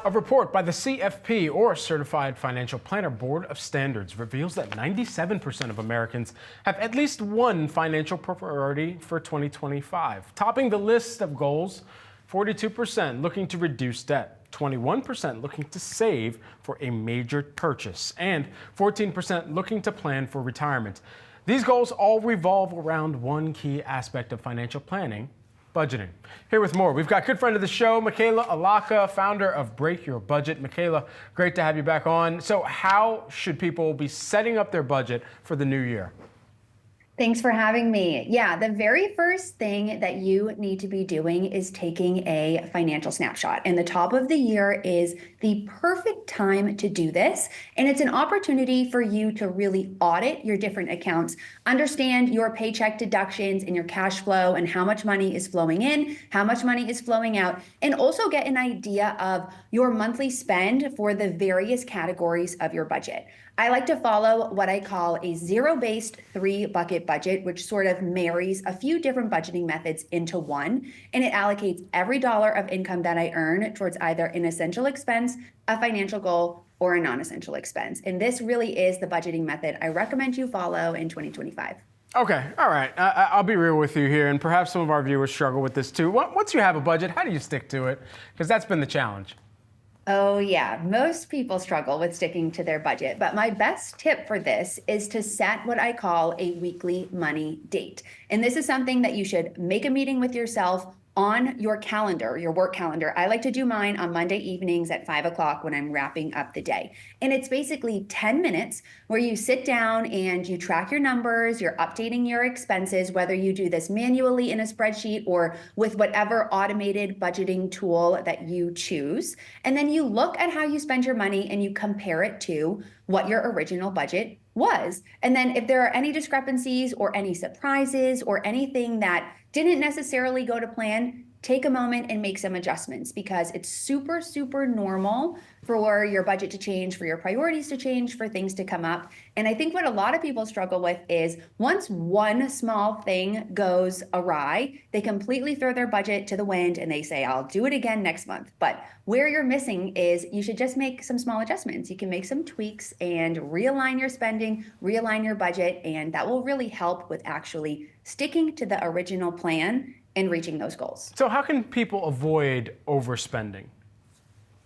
A report by the CFP, or Certified Financial Planner Board of Standards, reveals that 97% of Americans have at least one financial priority for 2025. Topping the list of goals, 42% looking to reduce debt, 21% looking to save for a major purchase, and 14% looking to plan for retirement. These goals all revolve around one key aspect of financial planning: budgeting. Here with more, we've got good friend of the show, Michela Allocca, founder of Break Your Budget. Michela, great to have you back on. So how should people be setting up their budget for the new year? Thanks for having me. Yeah, the very first thing that you need to be doing is taking a financial snapshot. And the top of the year is the perfect time to do this. And it's an opportunity for you to really audit your different accounts, understand your paycheck deductions and your cash flow and how much money is flowing in, how much money is flowing out, and also get an idea of your monthly spend for the various categories of your budget. I like to follow what I call a zero-based 3-bucket budget, which sort of marries a few different budgeting methods into one, and it allocates every dollar of income that I earn towards either an essential expense, a financial goal, or a non-essential expense. And this really is the budgeting method I recommend you follow in 2025. Okay, all right. I'll be real with you here, and perhaps some of our viewers struggle with this too. Once you have a budget, how do you stick to it? Because that's been the challenge. Oh yeah, most people struggle with sticking to their budget, but my best tip for this is to set what I call a weekly money date. And this is something that you should make a meeting with yourself on your calendar, your work calendar. I like to do mine on Monday evenings at 5 o'clock when I'm wrapping up the day. And it's basically 10 minutes where you sit down and you track your numbers, you're updating your expenses, whether you do this manually in a spreadsheet or with whatever automated budgeting tool that you choose. And then you look at how you spend your money and you compare it to what your original budget was. And then if there are any discrepancies or any surprises or anything that didn't necessarily go to plan, take a moment and make some adjustments, because it's super, super normal for your budget to change, for your priorities to change, for things to come up. And I think what a lot of people struggle with is once one small thing goes awry, they completely throw their budget to the wind and they say, I'll do it again next month. But where you're missing is you should just make some small adjustments. You can make some tweaks and realign your spending, realign your budget, and that will really help with actually sticking to the original plan and reaching those goals. So how can people avoid overspending?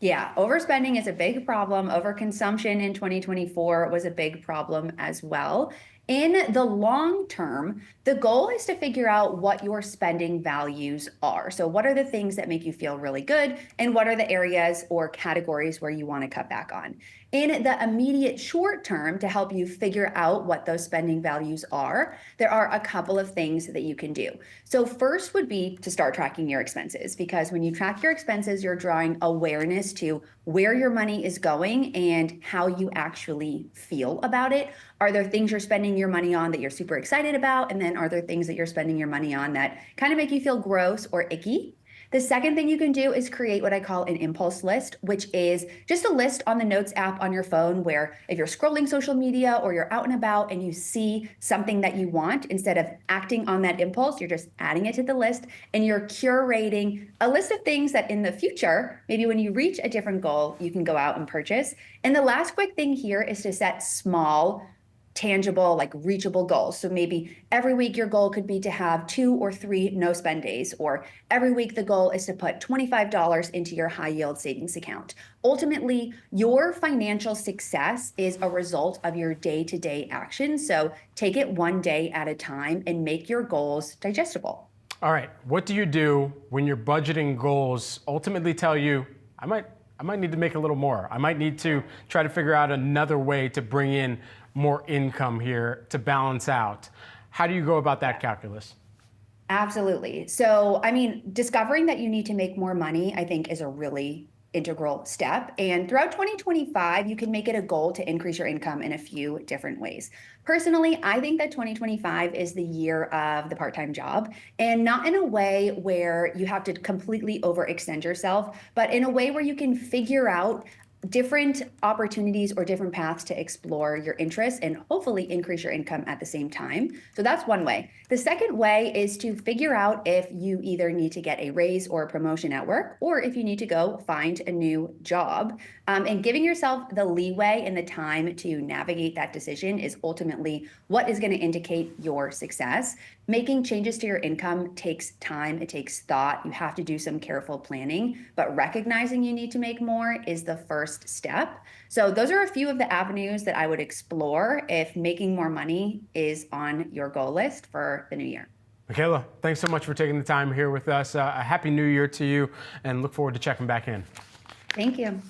Yeah, overspending is a big problem. Overconsumption in 2024 was a big problem as well. In the long term, the goal is to figure out what your spending values are. So what are the things that make you feel really good, and what are the areas or categories where you want to cut back on? In the immediate short term, to help you figure out what those spending values are, there are a couple of things that you can do. So first would be to start tracking your expenses, because when you track your expenses, you're drawing awareness to where your money is going and how you actually feel about it. Are there things you're spending your money on that you're super excited about? And then are there things that you're spending your money on that kind of make you feel gross or icky? The second thing you can do is create what I call an impulse list, which is just a list on the Notes app on your phone where if you're scrolling social media or you're out and about and you see something that you want, instead of acting on that impulse, you're just adding it to the list and you're curating a list of things that in the future, maybe when you reach a different goal, you can go out and purchase. And the last quick thing here is to set small, tangible, like reachable goals. So maybe every week your goal could be to have 2 or 3 no spend days, or every week the goal is to put $25 into your high yield savings account. Ultimately, your financial success is a result of your day-to-day actions. So take it one day at a time and make your goals digestible. All right, what do you do when your budgeting goals ultimately tell you, I might need to make a little more. I might need to try to figure out another way to bring in more income here to balance out. How do you go about that calculus? Absolutely. So, discovering that you need to make more money, I think, is a really integral step. And throughout 2025, you can make it a goal to increase your income in a few different ways. Personally, I think that 2025 is the year of the part-time job, and not in a way where you have to completely overextend yourself, but in a way where you can figure out different opportunities or different paths to explore your interests and hopefully increase your income at the same time. So that's one way. The second way is to figure out if you either need to get a raise or a promotion at work, or if you need to go find a new job. And giving yourself the leeway and the time to navigate that decision is ultimately what is going to indicate your success. Making changes to your income takes time, it takes thought. You have to do some careful planning, but recognizing you need to make more is the first step. So those are a few of the avenues that I would explore if making more money is on your goal list for the new year. Michela, thanks so much for taking the time here with us. A happy new year to you, and look forward to checking back in. Thank you.